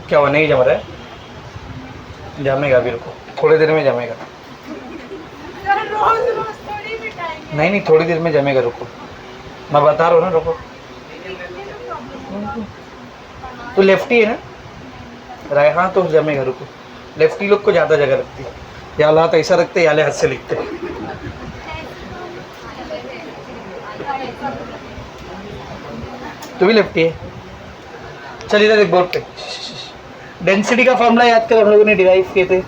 क्या हुआ, नहीं जम रहा है? जमेगा, अभी रुको, थोड़ी देर में जमेगा। नहीं नहीं, थोड़ी देर में जमेगा, रुको, मैं बता रहा हूँ ना, रुको। तो लेफ्टी है ना, राइट? हाँ तो जमेगा, रुको। लेफ्टी लोग को ज़्यादा जगह रखती है, या हाथ ऐसा रखते या हाथ से लिखते। तो भी लेफ्टी है। चल इधर एक बोर्ड पे, डेंसिटी का फॉर्मूला याद कर, हम लोगों ने डिराइव किए थे।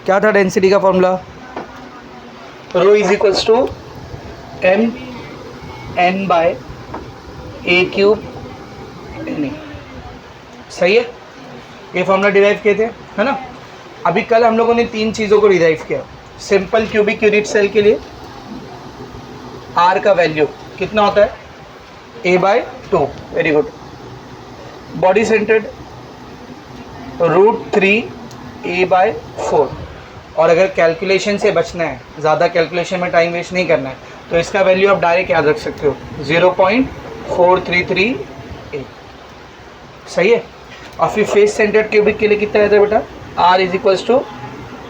क्या था डेंसिटी का formula? Rho is equals to M N by A cube N A. सही है, ये फॉर्मूला डिराइव किए थे, है ना? अभी कल हम लोगों ने 3 चीज़ों को डिराइव किया। सिंपल क्यूबिक यूनिट सेल के लिए आर का वैल्यू कितना होता है? a/2। Very good. Body centred √3 a/4। और अगर कैलकुलेशन से बचना है, ज़्यादा कैलकुलेशन में टाइम वेस्ट नहीं करना है, तो इसका वैल्यू आप डायरेक्ट याद रख सकते हो, 0.433 a। सही है। और फिर फेस सेंटर्ड क्यूबिक के लिए कितना रहता है बेटा? r is equals to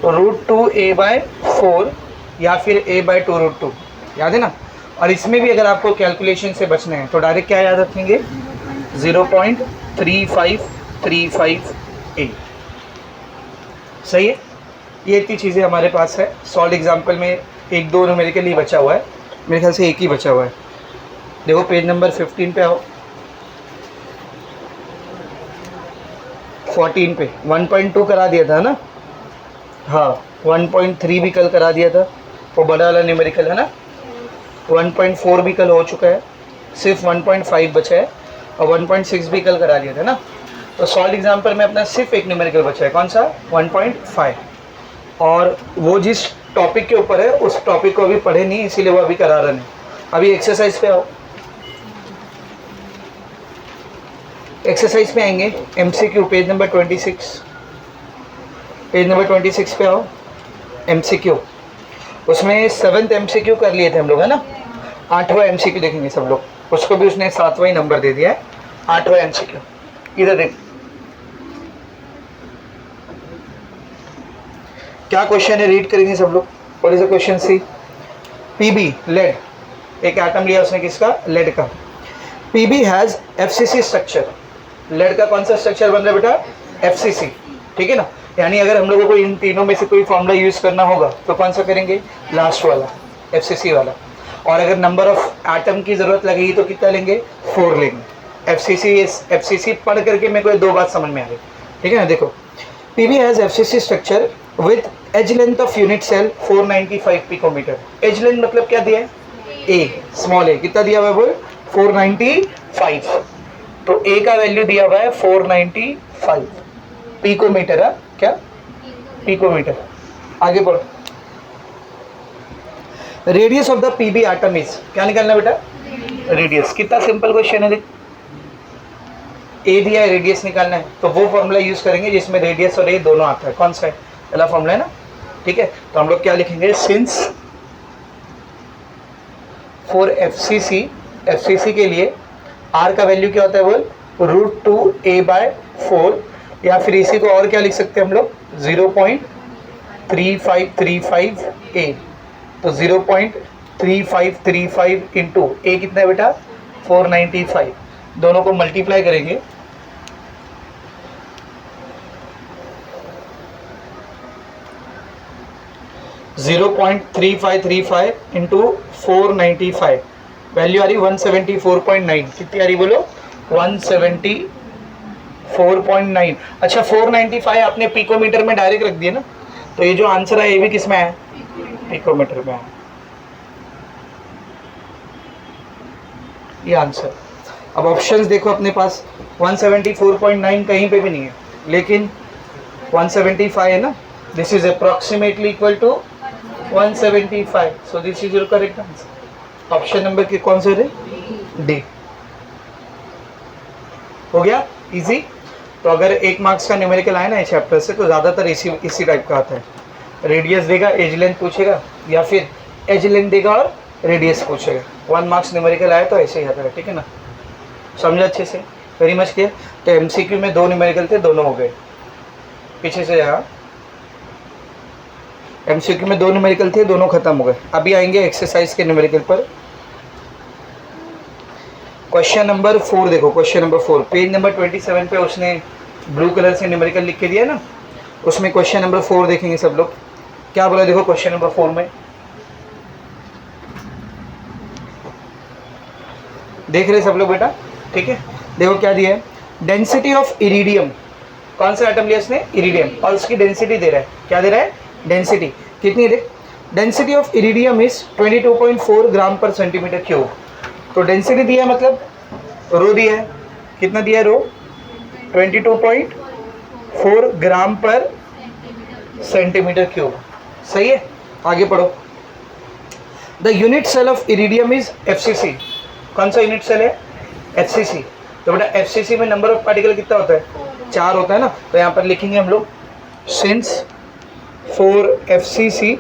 √2 a/4 या फिर a/2 √2, याद है ना? और इसमें भी अगर आपको कैलकुलेशन से बचना है तो डायरेक्ट क्या याद रखेंगे? 0.3535 a। सही है। ये इतनी चीज़ें हमारे पास है। सॉल्व एग्जाम्पल में 1-2 न्यूमेरिकल ही बचा हुआ है, मेरे ख्याल से एक ही बचा हुआ है। देखो पेज नंबर 15 पे आओ, 14 पे 1.2 करा दिया था ना? हाँ, 1.3 भी कल करा दिया था, वो बड़ा वाला न्यूमेरिकल है ना? 1.4 भी कल हो चुका है, सिर्फ 1.5 बचा है, और 1.6 भी कल करा दिया था ना? तो सॉल्व एग्जाम्पल में अपना सिर्फ एक न्यूमेरिकल बचा है, कौन सा? 1.5। और वो जिस टॉपिक के ऊपर है उस टॉपिक को अभी पढ़े नहीं, इसीलिए वो अभी करा रहे हैं। अभी एक्सरसाइज पे आओ, एक्सरसाइज पे आएंगे। MCQ page number 26, page number 26 पे आओ। MCQ, उसमें 7th MCQ कर लिए थे हम लोग, है ना? 8वां MCQ देखेंगे सब लोग, उसको भी उसने 7वां ही नंबर दे दिया है, 8वां MCQ। इधर देख, क्या क्वेश्चन है, रीड करेंगे सब लोग। What is the question? See PB lead, एक एटम लिया उसने, किसका? लेड का। PB has FCC structure. Lead का कौन सा स्ट्रक्चर बन रहा है बेटा? FCC, ठीक है ना? यानी अगर हम लोगों को इन तीनों में से कोई फॉर्मूला यूज करना होगा तो कौन सा करेंगे? लास्ट वाला, FCC वाला। और अगर नंबर ऑफ एटम की जरूरत लगेगी तो कितना लेंगे? 4 लेंगे। FCC पढ़ करके मेरे को 2 बात समझ में आ गई, ठीक है ना? देखो, PB has FCC structure with edge length of unit cell 495 picometre. Edge length मतलब क्या दिया है? A, स्मॉल a कितना दिया हुआ है? बोल, 495। तो A का वैल्यू दिया हुआ है 495 पिकोमीटर। है क्या? पिकोमीटर। आगे बढ़ो। Radius of the PB atom is, क्या निकालना बेटा? रेडियस। कितना सिंपल क्वेश्चन है, देख, A दिया है, रेडियस निकालना है, तो वो फॉर्मूला यूज करेंगे जिसमें रेडियस और A दोनों आता है। कौन सा है? पहला फॉर्मूला है ना, ठीक है? तो हम लोग क्या लिखेंगे? सिंस फॉर FCC के लिए R का वैल्यू क्या होता है? बोल, √2 a/4, या फिर इसी को और क्या लिख सकते हैं हम लोग? 0.3535 a। तो 0.3535 इंटू a कितना है बेटा? 495। दोनों को मल्टीप्लाई करेंगे, (0.3535 इंटू 495, वैल्यू आ रही 174.9। कितनी आ रही बोलो? 174.9। अच्छा, 495 आपने पिकोमीटर में डायरेक्ट रख दिया ना, तो ये जो आंसर है ये भी किस में है? पिकोमीटर में है, ये आंसर। अब ऑप्शंस देखो अपने पास, 174.9 कहीं पे भी नहीं है, लेकिन 175 है ना? This is approximately equal to 175, so this is your correct answer. Option number के कौन से थे? डी। हो गया इजी। तो अगर 1 मार्क्स का न्यूमेरिकल आए ना इस चैप्टर से, तो ज़्यादातर इसी टाइप का आता है। रेडियस देगा, एज लेंथ पूछेगा, या फिर एज लेंथ देगा और रेडियस पूछेगा। 1 मार्क्स न्यूमेरिकल आए तो ऐसे ही आता है, ठीक है ना? समझा अच्छे से? Very much clear. तो एमसीक्यू में 2 न्यूमेरिकल थे, दोनों हो गए। पीछे से यहाँ एमसीक्यू में 2 न्यूमेरिकल थे, दोनों खत्म हो गए। अभी आएंगे एक्सरसाइज के न्यूमेरिकल पर। क्वेश्चन नंबर 4 देखो, क्वेश्चन नंबर 4 पेज नंबर 27 पे उसने ब्लू कलर से न्यूमेरिकल लिख के दिया ना, उसमें क्वेश्चन नंबर 4 देखेंगे सब लोग। क्या बोला देखो क्वेश्चन नंबर 4 में, देख रहे सब लोग बेटा? ठीक है, देखो क्या दिया है, डेंसिटी ऑफ इरिडियम। कौन सा एटम लिया इसने? इरिडियम, और उसकी डेंसिटी दे रहा है। क्या दे रहा है? डेंसिटी। कितनी देख, डेंसिटी ऑफ इरिडियम इज 22.4 ग्राम पर सेंटीमीटर क्यूब। तो डेंसिटी दिया मतलब रो दिया है, कितना दिया है रो? 22.4 ग्राम पर सेंटीमीटर क्यूब। सही है, आगे पढ़ो। The unit cell of iridium is FCC. कौन सा यूनिट सेल है? एफसीसी। तो बेटा एफसीसी में नंबर ऑफ पार्टिकल कितना होता है? 4 होता है ना। तो यहाँ पर लिखेंगे हम लोग सिंस फॉर एफसीसी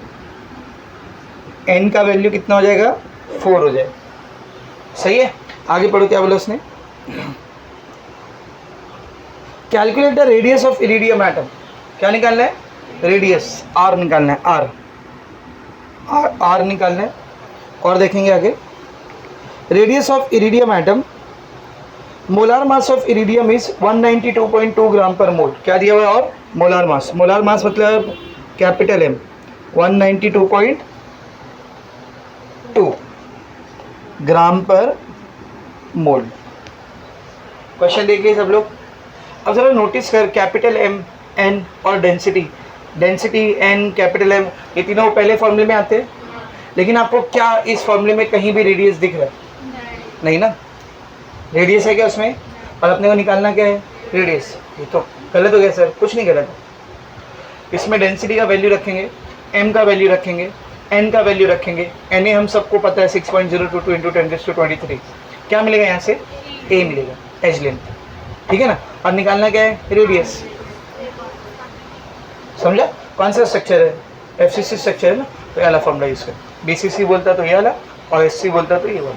एन का वैल्यू कितना हो जाएगा? 4 हो जाएगा। सही है, आगे पढ़ो। क्या बोला उसने? Calculate the radius of iridium atom. क्या निकालना है? रेडियस, आर निकालना है, आर निकालना है। और देखेंगे आगे, radius of iridium atom, molar mass of iridium is 192.2 ग्राम पर मोल। क्या दिया हुआ है? और मोलार मास, मोलार मास मतलब कैपिटल एम, 192.2 ग्राम पर मोल। क्वेश्चन देख लिए सब लोग? अब जरा नोटिस कर, कैपिटल एम, एन और density, density N, capital M, ये तीनों पहले फॉर्मूले में आते हैं। लेकिन आपको क्या इस फॉर्मूले में कहीं भी रेडियस दिख रहा है? नहीं ना। रेडियस है क्या उसमें? और अपने को निकालना क्या है? रेडियस। ये तो गलत हो गया सर। कुछ नहीं गलत है, इसमें डेंसिटी का वैल्यू रखेंगे, एम का वैल्यू रखेंगे, एन का वैल्यू रखेंगे। एन ए हम सबको पता है 6.022 × 10⁻²3। क्या मिलेगा यहाँ से? ए मिलेगा, एज लेंथ। ठीक है ना। और निकालना क्या है? रेडियस। समझा? कौन सा स्ट्रक्चर है? एफसीसी स्ट्रक्चर है ना। तो ये वाला फॉर्मूला यूज कर, बीसीसी बोलता तो ये वाला, और एससी बोलता तो ये वाला।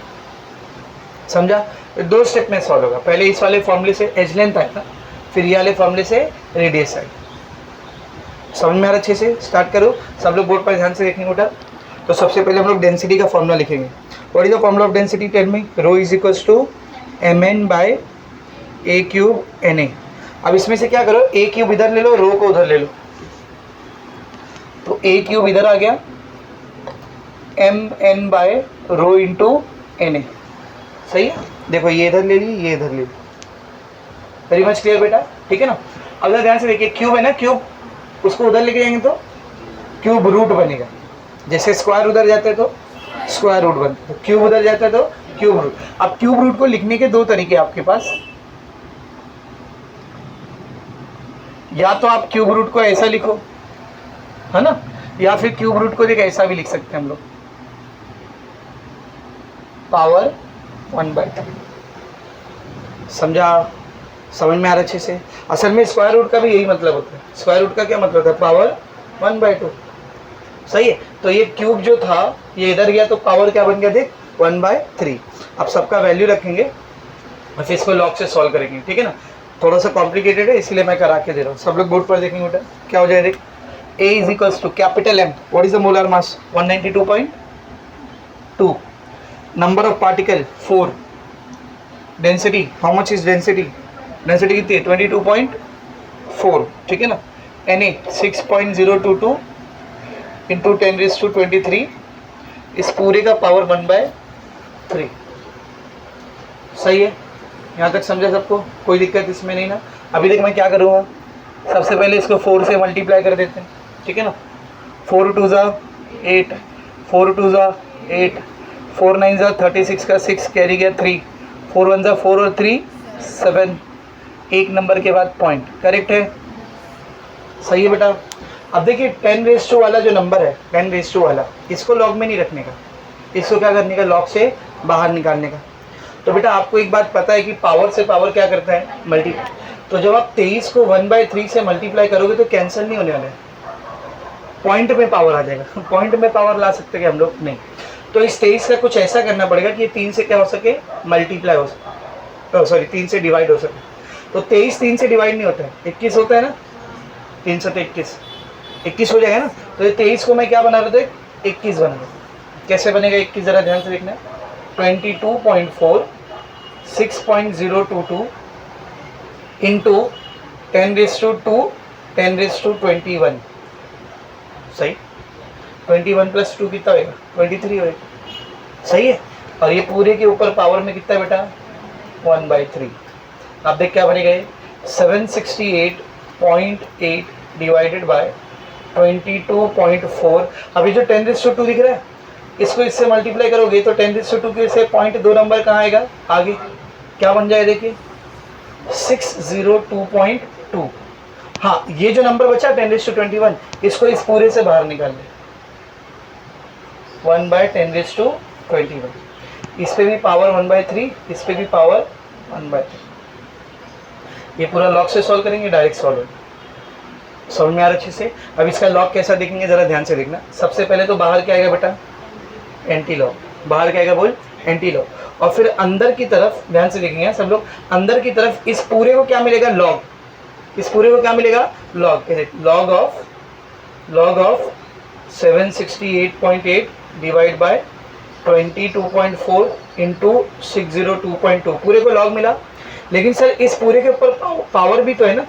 समझा? 2 स्टेप में सॉल्व होगा। पहले इस वाले फॉर्मूले से एज लेंथ आएगा, फिर ये वाले फॉर्मूले से रेडियस आएगा। समझ में आ रहा? अच्छे से स्टार्ट करो। सब लोग बोर्ड पर ध्यान से देखेंगे बेटा। तो सबसे पहले हम लोग डेंसिटी का फॉर्मूला लिखेंगे। What is the formula of density? Tell me. Rho is equals to mn/a³ Na। अब इसमें से क्या करो, a³ इधर ले लो, रो को उधर ले लो। तो a³ इधर आ गया, mn/रो इंटू Na। सही है। देखो ये इधर ले ली, ये इधर ले ली। वेरी मच क्लियर बेटा? ठीक है ना। अब इधर ध्यान से देखिए, क्यूब है ना, क्यूब उसको उधर लेके जाएंगे तो क्यूब रूट बनेगा। जैसे स्क्वायर उधर जाता है तो स्क्वायर रूट बनता है, तो क्यूब उधर जाता है तो क्यूब रूट। अब क्यूब रूट को लिखने के 2 तरीके आपके पास। या तो आप क्यूब रूट को ऐसा लिखो, है ना, या फिर क्यूब रूट को देख ऐसा भी लिख सकते हैं हम लोग, पावर 1/3। समझा? समझ में आ रहा अच्छे से? असल में स्क्वायर रूट का भी यही मतलब होता है। स्क्वायर रूट का क्या मतलब होता है? पावर 1/2। सही है। तो ये क्यूब जो था ये इधर गया तो पावर क्या बन गया? देख, 1/3। अब सबका वैल्यू रखेंगे और फिर इसको लॉग से सॉल्व करेंगे। ठीक है ना। थोड़ा सा कॉम्प्लिकेटेड है इसलिए मैं करा के दे रहा हूँ। सब लोग बोर्ड पर देखेंगे बेटा। क्या हो जाएगा? देख, A is equals to capital M, what is the molar mass? 192.2, number of particle 4, density, how much is density? Density कितनी है? 22.4। ठीक है ना। Na 6.022 इंटू 10⁻23, इस पूरे का पावर 1/3। सही है? यहाँ तक समझा सबको? कोई दिक्कत इसमें नहीं ना। अभी देख मैं क्या करूँगा, सबसे पहले इसको 4 से मल्टीप्लाई कर देते हैं। ठीक है ना। 4 × 2 = 8, 4 × 2 = 8, 4 × 9 = 36 का 6 कैरी गया 3, 4 × 1 = 4 और 3 7, एक नंबर के बाद पॉइंट। करेक्ट है? सही है बेटा। अब देखिए 10⁻² वाला जो नंबर है, 10⁻² वाला, इसको लॉग में नहीं रखने का, इसको क्या करने का? लॉग से बाहर निकालने का। तो बेटा आपको एक बात पता है कि पावर से पावर क्या करता है? मल्टीप्लाई। तो जब आप 23 को 1/3 से मल्टीप्लाई करोगे तो कैंसिल नहीं होने वाला है, पॉइंट में पावर आ जाएगा। पॉइंट में पावर ला सकते हैं हम लोग? नहीं। तो इस 23 का कुछ ऐसा करना पड़ेगा कि ये 3 से क्या हो सके? मल्टीप्लाई हो सके, सॉरी 3 से डिवाइड हो सके। तो 23 3 से डिवाइड नहीं होता है, 21 होता है ना, 3 से तो 21 हो जाएगा ना। तो ये 23 को मैं क्या बना रहा था, 21 बना रहा हूँ। कैसे बनेगा 21, ज़रा ध्यान से देखना। 22.4 6.022 इंटू 10⁻², 10⁻21, सही। 21 + 2 कितना होगा, 23 होगा, सही है। और ये पूरे के ऊपर पावर में कितना है बेटा, 1/3। आप देख क्या बनेगा ये, 768.8 डिवाइडेड बाय 22.4। अभी जो 10⁻² दिख रहा है, इसको इससे मल्टीप्लाई करोगे तो 10⁻² के से 0.2 नंबर कहाँ आएगा, आगे क्या बन जाए देखिए, 602.2। हाँ, ये जो नंबर बचा 10⁻21, इसको इस पूरे से बाहर निकाल ले, 1/10⁻21। इस पे भी पावर 1/3, इस पे भी पावर 1/3। ये पूरा लॉग से सॉल्व करेंगे, डायरेक्ट सॉल्व होगा। समझ में आ रहा अच्छे से। अब इसका लॉग कैसा देखेंगे, जरा ध्यान से देखना। सबसे पहले तो बाहर क्या आएगा बेटा, एंटी लॉग। बाहर क्या आएगा बोल, एंटी लॉग। और फिर अंदर की तरफ ध्यान से देखेंगे सब लोग, अंदर की तरफ इस पूरे को क्या मिलेगा, लॉग। इस पूरे को क्या मिलेगा, log. Log of 768.8 divide by 22.4 into 602.2, पूरे को लॉग मिला। लेकिन सर इस पूरे के ऊपर पावर भी तो है ना,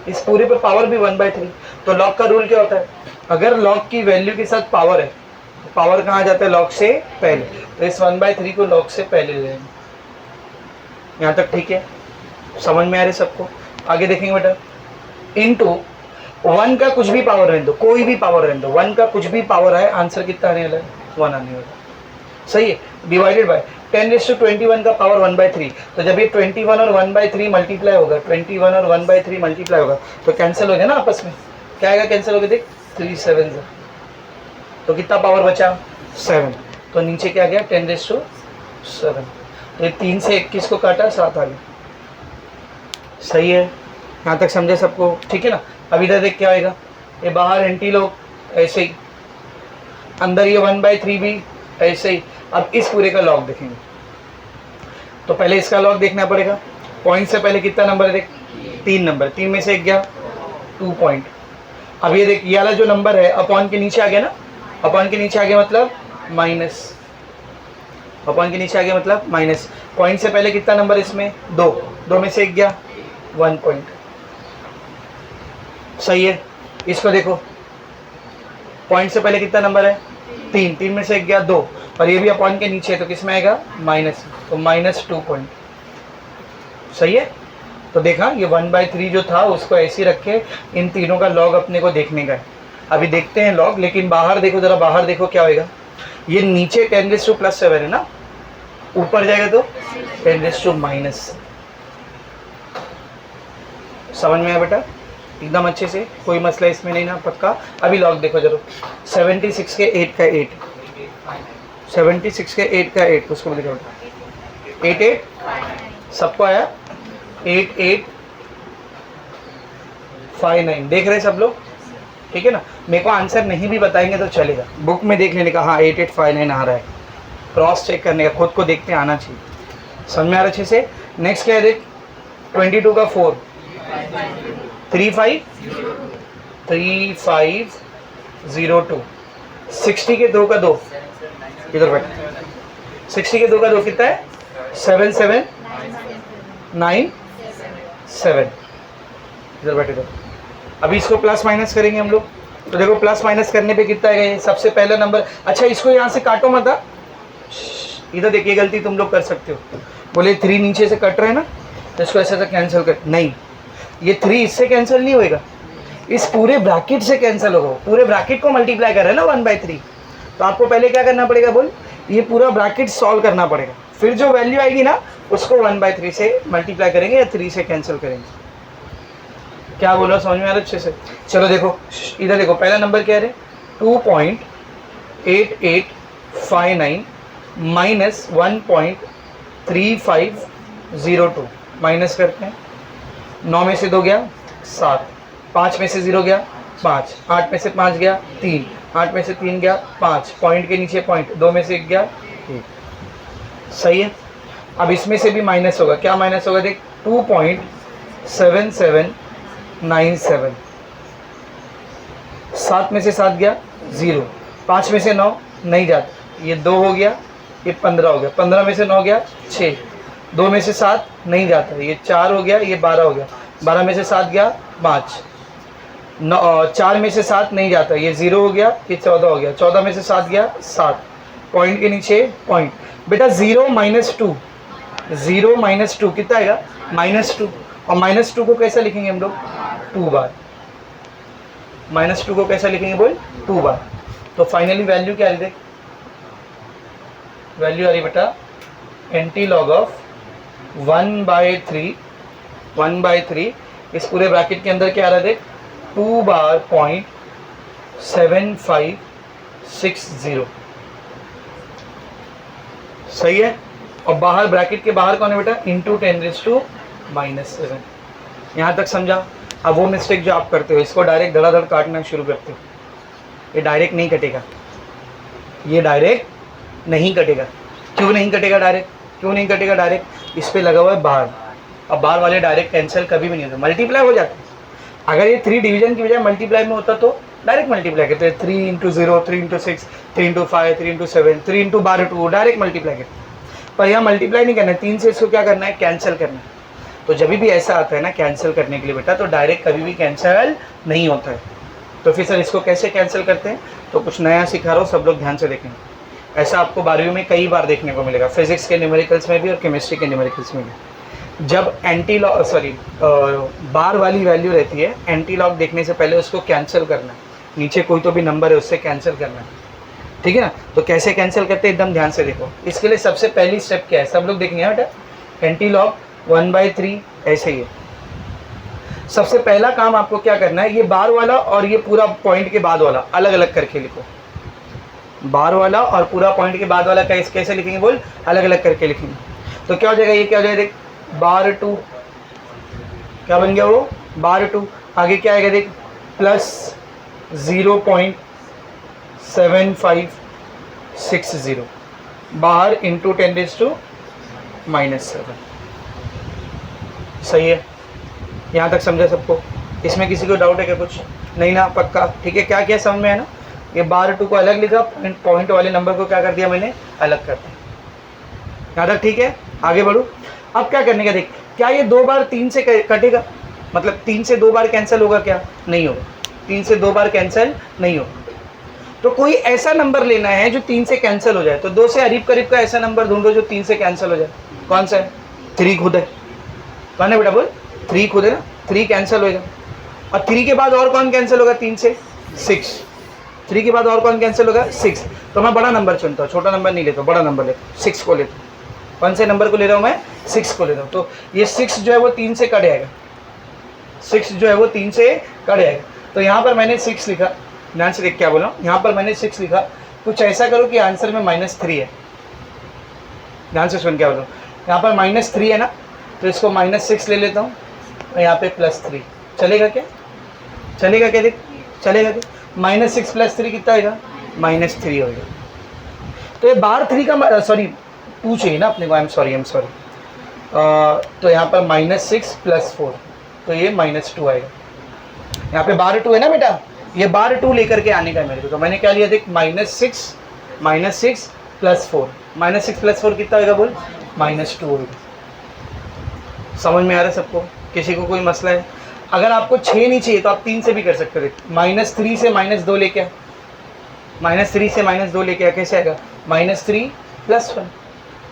इस पूरे पर पावर भी 1/3। तो लॉग का रूल क्या होता है, अगर लॉग की वैल्यू के साथ पावर है तो पावर कहाँ जाता है, लॉग से पहले। तो इस 1/3 को लॉग से पहले ले लेंगे। यहाँ तक ठीक है, समझ में आ रहे सबको। आगे देखेंगे बेटा, इंटू 1 का कुछ भी पावर रहने दो, कोई भी पावर रहने दो, 1 का कुछ भी पावर है, आंसर कितना आने वाला है, 1 आने वाला है, सही है। डिवाइडेड बाय 10⁻21 का पावर 1/3। तो जब ये 21 और 1/3 मल्टीप्लाई होगा, 21 और 1/3 मल्टीप्लाई होगा तो कैंसिल हो गया ना आपस में, क्या आएगा कैंसिल हो गया, देख 3 7, तो कितना पावर बचा, 7। तो नीचे क्या गया, 10⁻7। तो ये 3 से 21 को काटा, 7 आ गया, सही है। यहाँ तक समझे सबको, ठीक है ना। अब इधर देख क्या आएगा, ये बाहर एंटी लॉग ऐसे ही, अंदर ये 1/3 भी ऐसे ही। अब इस पूरे का लॉग देखेंगे, तो पहले इसका लॉग देखना पड़ेगा। पॉइंट से पहले कितना नंबर है, देख 3 नंबर, 3 में से एक गया 2 पॉइंट। अब ये देख, ये वाला जो नंबर है अपॉन के नीचे आ गया ना, अपॉन के नीचे आ गया मतलब माइनस, अपॉन के नीचे आ गया मतलब माइनस। पॉइंट से पहले कितना नंबर इसमें, 2 में से एक गया 1 पॉइंट, सही है। इसको देखो, पॉइंट से पहले कितना नंबर है, 3 में से एक गया 2, और ये भी अपॉन के नीचे, तो किस में आएगा, माइनस, तो -2 पॉइंट, सही है। तो देखा, ये 1/3 जो था उसको ऐसे रखे, इन तीनों का लॉग अपने को देखने का है। अभी देखते हैं लॉग, लेकिन बाहर देखो, जरा बाहर देखो क्या होएगा। ये नीचे 10⁻+7 है ना, ऊपर जाएगा तो 10⁻−। समझ में आया बेटा, एकदम अच्छे से, कोई मसला इसमें नहीं ना, पक्का। अभी लॉग देखो जरूर, 76 के 8 का 8, 76 के 8 का 8, उसको देखो 8 8 सबको आया, 8859, देख रहे सब लोग, ठीक है ना। मेरे को आंसर नहीं भी बताएंगे तो चलेगा, बुक में देख लेने का, हाँ 8859 आ रहा है, क्रॉस चेक करने का, खुद को देखते आना चाहिए। समझ में आ रहा अच्छे से। नेक्स्ट क्या है देख, 22 का 4, 3502, 60 के 2 का 2, इधर बैठ, 60 के 2 का 2 कितना है, 7797, इधर बैठे दो। अभी इसको प्लस माइनस करेंगे हम लोग, तो देखो प्लस माइनस करने पे कितना है, सबसे पहला नंबर। अच्छा, इसको यहाँ से काटो मत, इधर देखिए, गलती तुम लोग कर सकते हो, बोले 3 नीचे से कट रहे हैं ना, तो इसको ऐसे कैंसिल कर, नहीं, ये 3 इससे कैंसिल नहीं होएगा, इस पूरे ब्रैकेट से कैंसिल होगा। पूरे ब्रैकेट को मल्टीप्लाई कर रहे हैं ना 1/3, तो आपको पहले क्या करना पड़ेगा बोल, ये पूरा ब्रैकेट सॉल्व करना पड़ेगा, फिर जो वैल्यू आएगी ना उसको 1/3 से मल्टीप्लाई करेंगे या 3 से कैंसिल करेंगे। क्या बोला, समझ में आ रहा अच्छे से। चलो देखो, इधर देखो, पहला नंबर क्या है, 2.8859 माइनस 1.3502, माइनस करते हैं। 9 में से 2 गया 7, 5 में से 0 गया 5, 8 में से 5 गया 3, 8 में से 3 गया 5, पॉइंट के नीचे पॉइंट, 2 में से 1 गया 1, सही है। अब इसमें से भी माइनस होगा, क्या माइनस होगा देख, 7797। 7 में से 7 गया 0, 5 में से 9 नहीं जाता, ये 2 हो गया, ये 15 हो गया, 15 में से 9 गया 6, 2 में से 7 नहीं जाता, ये 4 हो गया, ये 12 हो गया, 12 में से 7 गया 5, 4 में से 7 नहीं जाता, ये 0 हो गया, ये 14 हो गया, 14 में से 7 गया 7, पॉइंट के नीचे पॉइंट। बेटा 0 - 2, 0 - 2 कितना आएगा -2, और -2 को कैसा लिखेंगे हम लोग 2 बार, -2 को कैसा लिखेंगे बोल 2 बार। तो फाइनली वैल्यू क्या आ रही देख, वैल्यू आ रही बेटा एंटी लॉग ऑफ 1/3 इस पूरे ब्रैकेट के अंदर क्या आ रहा है देख 2 बार 0.7560। सही है। और बाहर ब्रैकेट के बाहर कौन है बेटा इंटू 10⁻⁻⁷। यहाँ तक समझा। अब वो मिस्टेक जो आप करते हो, इसको डायरेक्ट धड़ाधड़ काटना शुरू करते हो, ये डायरेक्ट नहीं कटेगा, ये डायरेक्ट नहीं कटेगा। क्यों नहीं कटेगा डायरेक्ट, क्यों नहीं कटेगा डायरेक्ट, इस पे लगा हुआ है बार। अब बार वाले डायरेक्ट कैंसिल कभी भी नहीं होते, मल्टीप्लाई हो जाते हैं। अगर ये 3 डिवीजन की बजाय मल्टीप्लाई में होता तो डायरेक्ट मल्टीप्लाई करते हैं, 3 × 0, 3 × 6, 3 × 5, 3 × 7, 3 × 12, डायरेक्ट मल्टीप्लाई करते हैं। पर यहाँ मल्टीप्लाई नहीं करना है, 3 से इसको क्या करना है कैंसिल करना है। तो जब भी ऐसा आता है ना कैंसिल करने के लिए बेटा, तो डायरेक्ट कभी भी कैंसिल नहीं होता है। तो फिर सर इसको कैसे कैंसिल करते हैं, तो कुछ नया सिखा रहा हूँ, सब लोग ध्यान से देखेंगे। ऐसा आपको 12वीं में कई बार देखने को मिलेगा, फिजिक्स के न्यूमेरिकल्स में भी और केमिस्ट्री के न्यूमेरिकल्स में भी। जब बार वाली वैल्यू रहती है, एंटी लॉग देखने से पहले उसको कैंसिल करना है, नीचे कोई तो भी नंबर है उससे कैंसिल करना है, ठीक है ना। तो कैसे कैंसिल करते हैं एकदम ध्यान से देखो। इसके लिए सबसे पहली स्टेप क्या है, सब लोग देखेंगे बेटा, एंटी लॉग 1/3 ऐसे ही है। सबसे पहला काम आपको क्या करना है, ये बार वाला और ये पूरा पॉइंट के बाद वाला अलग अलग करके लिखो। बार वाला और पूरा पॉइंट के बाद वाला कैसे लिखेंगे बोल, अलग अलग करके लिखेंगे। तो क्या हो जाएगा, ये क्या हो जाएगा देख /2, क्या बन गया वो /2। आगे क्या आएगा देख प्लस 0.7560 बाहर इंटू 10⁻⁻⁷। सही है, यहाँ तक समझा सबको। इसमें किसी को डाउट है क्या, कुछ नहीं ना, पक्का ठीक है। क्या क्या समझ में है ना, ये /2 को अलग लिखा, पॉइंट वाले नंबर को क्या कर दिया मैंने अलग कर दिया। यहाँ तक ठीक है, आगे बढ़ो। अब क्या करने का देख, क्या ये 2 बार 3 से कटेगा, मतलब 3 से 2 बार कैंसिल होगा क्या, नहीं होगा, 3 से 2 बार कैंसिल नहीं होगा। तो कोई ऐसा नंबर लेना है जो 3 से कैंसिल हो जाए। तो 2 से करीब करीब का ऐसा नंबर ढूंढो जो 3 से कैंसिल हो जाए। कौन सा है, 3 खुद है, कौन है बेटा बोल 3 खुद है ना, 3 कैंसिल होगा। और 3 के बाद और कौन कैंसिल होगा 3 से, 6। 3 के बाद और कौन कैंसिल होगा 6। तो मैं बड़ा नंबर चुनता हूँ, छोटा नंबर नहीं लेता, बड़ा नंबर लेता हूँ, 6 को लेता हूँ। कौन से नंबर को ले रहा हूँ मैं, 6 को ले रहा हूँ। तो ये 6 जो है वो 3 से कट जाएगा, 6 जो है वो 3 से कट जाएगा। तो यहाँ पर मैंने 6 लिखा, ध्यान से देख क्या बोला, यहाँ पर मैंने 6 लिखा। कुछ ऐसा करो कि आंसर में -3 है, ध्यान से सुन क्या बोलो। यहाँ पर -3 है ना, तो इसको -6 ले लेता हूँ और यहाँ पे +3। चलेगा क्या, चलेगा क्या देख, चलेगा क्या। -6 + 3 कितना आएगा, -3 होगा। तो ये /3 का सॉरी 2 चाहिए ना अपने को, आई एम सॉरी। तो यहाँ पर -6 + 4, तो ये -2 आएगा। यहाँ पे /2 है ना बेटा, ये /2 लेकर के आने का मेरे को। तो मैंने क्या लिया देख, -6 + 4, -6 + 4 कितना होगा बोल, -2 होगा। समझ में आ रहा है सबको, किसी को कोई मसला है। अगर आपको 6 नहीं चाहिए तो आप 3 से भी कर सकते हो। -3 से -2 लेके आ, -3 से -2 लेके आ, कैसे आएगा, -3 + 1,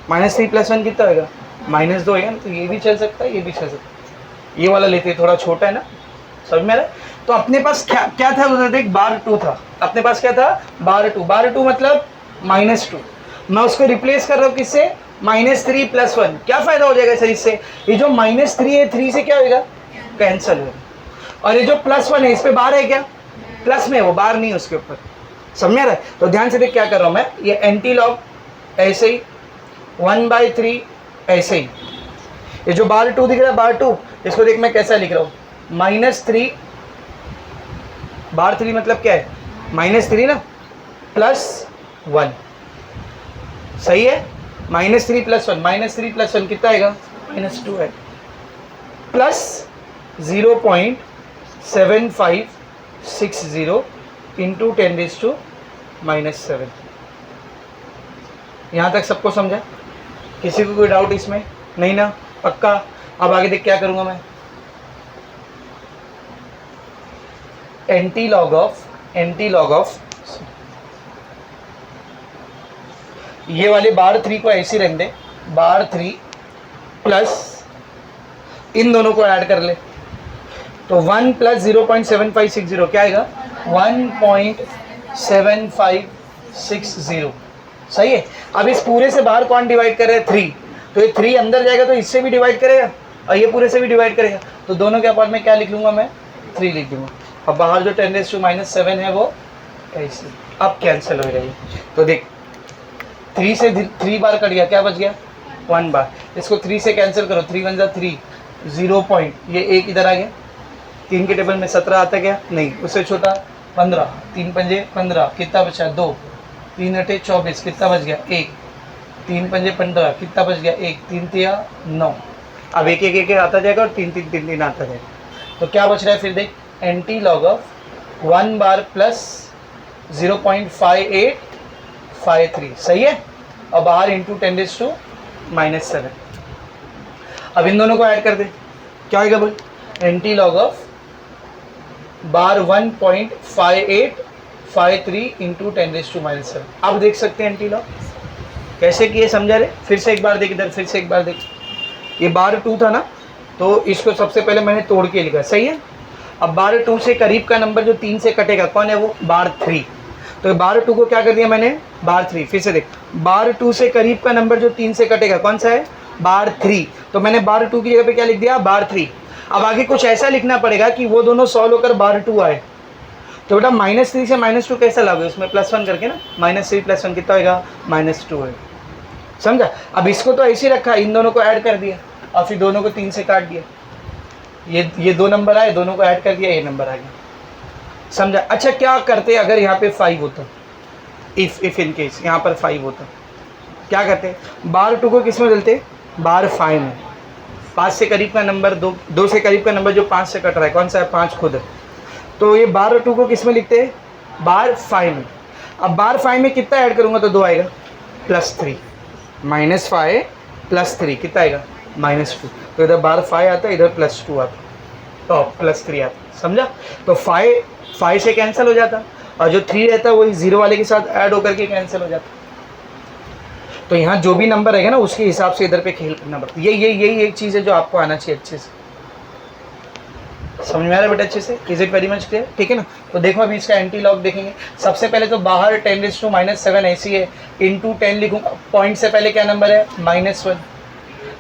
-3 + 1 कितना होगा, -2 है ना। तो ये भी चल सकता है, ये भी चल सकता है। ये वाला लेते थोड़ा छोटा है ना, समझ में आ रहा है। तो अपने पास क्या था उधर देख, /2 था अपने पास, क्या था /2 मतलब -2। मैं उसको रिप्लेस कर रहा हूँ किससे, -3 + 1। क्या फ़ायदा हो जाएगा सर इससे, ये जो -3 है 3 से क्या होगा कैंसिल होगा। और ये जो +1 है इस पे बार है क्या, प्लस में, वो बार नहीं है उसके ऊपर, समझ में आ रहा है। तो ध्यान से देख क्या कर रहा हूँ मैं, ये एंटी लॉग ऐसे ही, 1/3 ऐसे ही। ये जो /2 दिख रहा है /2, इसको देख मैं कैसा लिख रहा हूँ, -3 /3 मतलब क्या है, -3 ना +1। सही है, -3 + 1, -3 + 1 कितना आएगा, -2 है, 0.7560 इंटू 10⁻⁻⁷। यहाँ तक सबको समझा? किसी को कोई डाउट इसमें? नहीं ना? पक्का? अब आगे देख क्या करूँगा मैं, एंटी लॉग ऑफ ये वाले बार 3 को ऐसे रख दे, बार 3 प्लस इन दोनों को ऐड कर ले, तो 1 प्लस 0.7560 क्या आएगा? 1.7560। सही है। अब इस पूरे से बाहर कौन डिवाइड कर रहा है? 3। तो ये 3 अंदर जाएगा तो इससे भी डिवाइड करेगा और ये पूरे से भी डिवाइड करेगा, तो दोनों के अपार्ट में क्या लिख लूँगा मैं? 3 लिख दूँगा। अब बाहर जो 10⁻⁷ है वो ऐसे अब कैंसिल हो जाएगी। तो देख 3 से 3 बार कट गया, क्या बच गया? 1 बार। इसको 3 से कैंसिल करो, 3 × 3 0 पॉइंट, ये 1 इधर आ गया। 3 के टेबल में 17 आता क्या? नहीं, उससे छोटा 15, 3 पंजे 15, कितना बचा? 2, 3 × 8 24, कितना बच गया? 1, 3 पंजे 15, कितना बच गया? 1, 3 × 9। अब 1 1 1 आता जाएगा और 3 3 3 3 आता जाएगा। तो क्या बच रहा है फिर देख, anti log of 1 bar plus 0.5853। सही है। और बाहर इंटू 10⁻⁻⁷। अब इन दोनों को ऐड कर दे, क्या आएगा बोल? Anti log of bar 1.5853 into 10⁻⁷। अब देख सकते हैं एंटी लॉग कैसे किए, समझा रहे? फिर से एक बार देख इधर, फिर से एक बार देख। ये बार 2 था ना, तो इसको सबसे पहले मैंने तोड़ के लिखा। सही है। अब बार 2 से करीब का नंबर जो 3 से कटेगा कौन है? वो बार 3। तो बार 2 को क्या कर दिया मैंने? बार 3। फिर से देख, बार 2 से करीब का नंबर जो 3 से कटेगा कौन सा है? बार 3। तो मैंने बार 2 की जगह पे क्या लिख दिया? बार 3। अब आगे कुछ ऐसा लिखना पड़ेगा कि वो दोनों सॉल्व होकर बार 2 आए। तो बेटा -3 से -2 कैसा लाओगे? उसमें +1 करके ना, -3 + 1 कितना होगा? -2 है। समझा? अब इसको तो ऐसे ही रखा, इन दोनों को ऐड कर दिया और फिर दोनों को 3 से काट दिया। ये 2 नंबर आए, दोनों को ऐड कर दिया, ये नंबर आ गया। समझा? अच्छा, क्या करते अगर यहाँ पे 5 होता? इफ इन केस यहाँ पर 5 होता, क्या करते? बार 2 को किस में डालते? बार 5 में। 5 से करीब का नंबर 2 से करीब का नंबर जो 5 से कट रहा है कौन सा है? 5 खुद है। तो ये बार 2 को किस में लिखते हैं? बार 5 में। अब बार 5 में कितना ऐड करूँगा तो 2 आएगा? +3। -5 + 3 कितना आएगा? -2। तो इधर बार 5 आता है, इधर +2 आता, तो +3 आता। समझा? तो 5 से कैंसिल हो जाता और जो 3 रहता है वही 0 वाले के साथ ऐड होकर के कैंसिल हो जाता। तो यहाँ जो भी नंबर रहेगा ना उसके हिसाब से इधर पे खेल करना पड़ता है। यही एक चीज़ है जो आपको आना चाहिए अच्छे से। समझ में आ रहा है बेटा अच्छे से? Is it very much clear? ठीक है ना? तो देखो अभी इसका एंटी लॉग देखेंगे। सबसे पहले तो बाहर 10⁻⁷ ऐसी है, इंटू 10 लिखूँगा। पॉइंट से पहले क्या नंबर है? -1।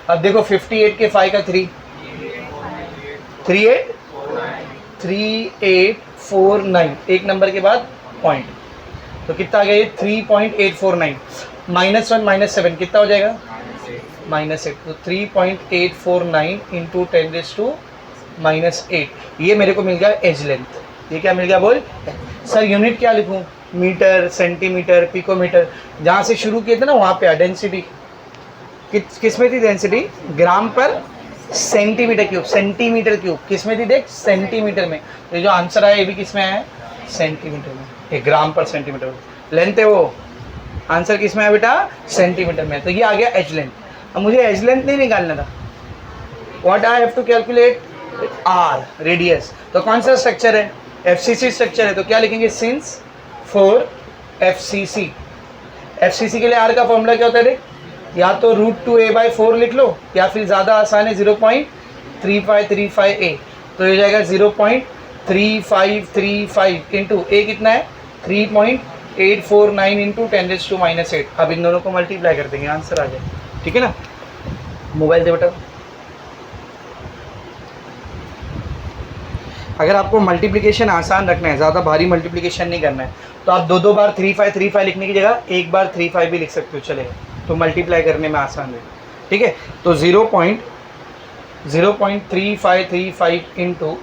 अब देखो 58 के 5 का 3, 3849, एक नंबर के बाद पॉइंट, तो कितना आ गया ये? 3.849। -1 -7 कितना हो जाएगा? -8। तो 3.849 इंटू 10⁻⁻8, ये मेरे को मिल गया एज लेंथ। ये क्या मिल गया बोल? सर यूनिट क्या लिखूँ? Metre, centimetre, picometre. जहाँ से शुरू किए थे ना वहाँ पे डेंसिटी किस में थी? डेंसिटी ग्राम पर सेंटीमीटर क्यूब। सेंटीमीटर क्यूब किस में थी? देख, सेंटीमीटर में। ये जो आंसर आया ये भी किस में आया है? सेंटीमीटर में। ये ग्राम पर सेंटीमीटर लेंथ है, वो आंसर किस में है बेटा? सेंटीमीटर में। तो ये आ गया एज लेंथ। अब मुझे एज लेंथ नहीं निकालना था, what I have to calculate? R, radius. तो कौन सा स्ट्रक्चर है? FCC स्ट्रक्चर है, तो क्या लिखेंगे? Since for FCC। FCC के लिए आर का फॉर्मूला क्या होता है? देख, या तो √2a/4 लिख लो, या फिर ज़्यादा आसान है 0.3535a। तो ये जाएगा 0.3535 इंटू ए कितना है? 3.849 इंटू 10⁻⁻8। अब इन दोनों को मल्टीप्लाई कर देंगे, आंसर आ जाए। ठीक है ना? मोबाइल दे बेटा। अगर आपको मल्टीप्लिकेशन आसान रखना है, ज़्यादा भारी मल्टीप्लिकेशन नहीं करना है, तो आप 2 बार 3535 लिखने की जगह 1 बार 35 भी लिख सकते हो, चलेगा। तो मल्टीप्लाई करने में आसान है। ठीक है? तो 0.3535 इंटू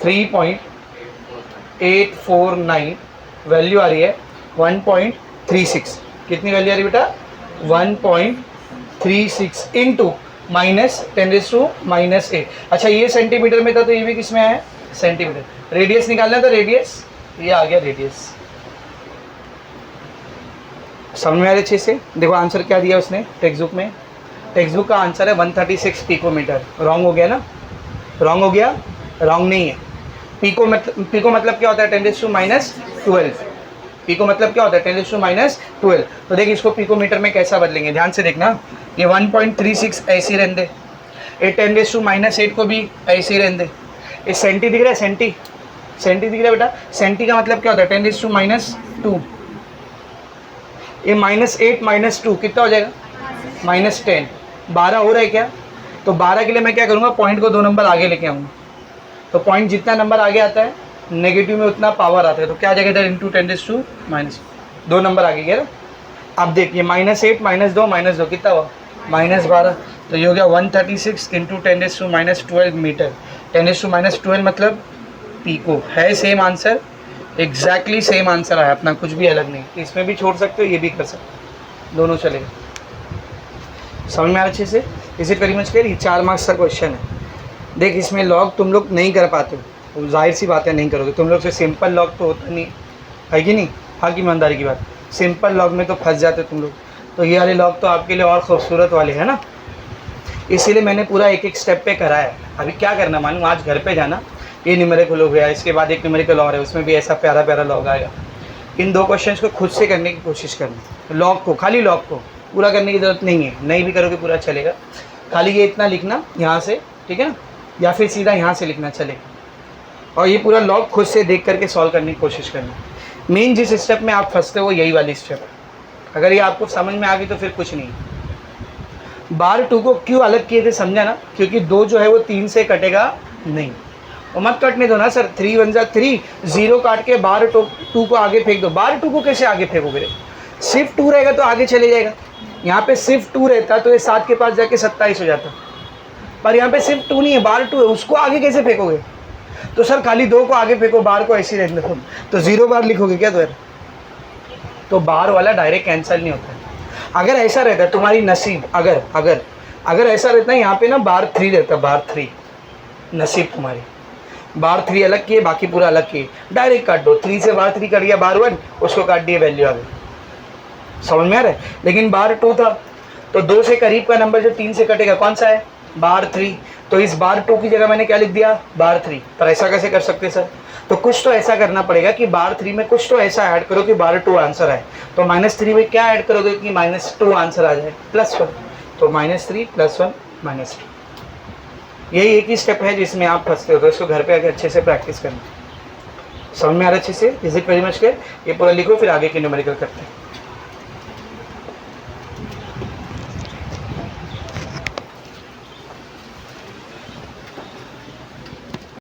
3.849 वैल्यू आ रही है 1.36। कितनी वैल्यू आ रही है बेटा? 1.36 इंटू -10⁻⁸ अच्छा ये सेंटीमीटर में था तो ये भी किस में आया, सेंटीमीटर। रेडियस निकालना था, रेडियस ये आ गया रेडियस। समझ में आ रही अच्छे से। देखो आंसर क्या दिया उसने टेक्स्ट बुक में, टेक्स्ट बुक का आंसर है 136 पिकोमीटर। रॉन्ग हो गया ना, रॉन्ग हो गया, रॉन्ग नहीं है। पिको मतलब क्या होता है 10⁻12। पिको मतलब क्या होता है 10⁻12। तो देख इसको पिकोमीटर में कैसा बदलेंगे, ध्यान से देखना। ये 1.36 ऐसे ही रहने दे, ये 10⁻8 को भी ऐसे ही रहने दे। ये सेंटी दिख रहा है, सेंटी दिख रहा है बेटा। सेंटी का मतलब क्या होता है 10⁻2। ये -8 -2 कितना हो जाएगा, -10। 12 हो रहा है क्या, तो 12 के लिए मैं क्या करूँगा, पॉइंट को 2 नंबर आगे लेके आऊँगा। तो पॉइंट जितना नंबर आगे आता है नेगेटिव में उतना पावर आता है, तो क्या आ जाएगा इधर इंटू 10⁻, 2 नंबर आगे गया ना। अब देखिए -8 -2 कितना हुआ, -12। तो ये हो गया 136 इंटू 10⁻12 मीटर। 10⁻12 मतलब पीको है। Same answer, exactly same answer आया अपना, कुछ भी अलग नहीं। इसमें भी छोड़ सकते हो, ये भी कर सकते हो, दोनों चलेगा। समझ में आ अच्छे से। Is it very much clear. ये 4 मार्क्स का क्वेश्चन है। देख इसमें लॉग तुम लोग नहीं कर पाते हो, तो जाहिर सी बात है नहीं करोगे तुम लोग से। सिंपल लॉग तो होता नहीं है कि नहीं, हाँ की ईमानदारी की बात। सिंपल लॉग में तो फंस जाते तुम लोग, तो ये वाले लॉग तो आपके लिए और खूबसूरत वाले हैं ना, इसीलिए मैंने पूरा एक एक स्टेप पे कराया है। अभी क्या करना मालूम, आज घर पे जाना, ये न्यूमेरिकल हो गया, इसके बाद एक न्यूमेरिकल और है, उसमें भी ऐसा प्यारा प्यारा लॉग आएगा। इन 2 क्वेश्चंस को खुद से करने की कोशिश करना। लॉग को, खाली लॉग को पूरा करने की ज़रूरत नहीं है, नहीं भी करोगे पूरा चलेगा। खाली ये इतना लिखना यहाँ से, ठीक है ना, या फिर सीधा यहाँ से लिखना चलेगा। और ये पूरा लॉग खुद से देख करके सॉल्व करने की कोशिश करना। मेन जिस स्टेप में आप फंसते हो यही वाली स्टेप है। अगर ये आपको समझ में आ गई तो फिर कुछ नहीं। बार 2 को क्यों अलग किए थे समझा ना, क्योंकि 2 जो है वो 3 से कटेगा नहीं। वो मत कटने दो ना सर, 3 1 जा 3, 0 काट के बार 2 को आगे फेंक दो। बार 2 को कैसे आगे फेंकोगे, सिर्फ 2 रहेगा तो आगे चले जाएगा। यहाँ पे सिर्फ 2 रहता तो ये 7 के पास जाके 27 हो जाता, पर यहाँ पे सिर्फ 2 नहीं है, बार 2 है, उसको आगे कैसे फेंकोगे। तो सर खाली 2 को आगे फेंको, बार को ऐसे ही रहने दो, तो 0 बार लिखोगे क्या तो बार वाला डायरेक्ट कैंसिल नहीं होता है। अगर ऐसा रहता है तुम्हारी नसीब, अगर ऐसा रहता है यहाँ पे ना बार 3 रहता, बार 3 नसीब तुम्हारी, बार 3 अलग किए बाकी पूरा अलग किए, डायरेक्ट काट दो। 3 से बार 3 कर दिया, बार 1 उसको काट दिए, वैल्यू आ गई। समझ में आ रहा है। लेकिन बार 2 था तो 2 से करीब का नंबर जो 3 से कटेगा कौन सा है, बार 3। तो इस बार 2 की जगह मैंने क्या लिख दिया, बार 3। पर ऐसा कैसे कर सकते सर, तो कुछ तो ऐसा करना पड़ेगा कि बार 3 में कुछ तो ऐसा ऐड करो कि बार 2 आंसर आए। तो -3 में क्या ऐड करोगे कि -2 आंसर आ जाए, +1। तो -3 +1 -2। यही एक ही स्टेप है जिसमें आप फंसते हो, तो इसको घर पे आके अच्छे से प्रैक्टिस करना। समझ में आ रहा है अच्छे से। Is it very much clear. ये पूरा लिखो फिर आगे की न्यूमेरिकल करते हैं।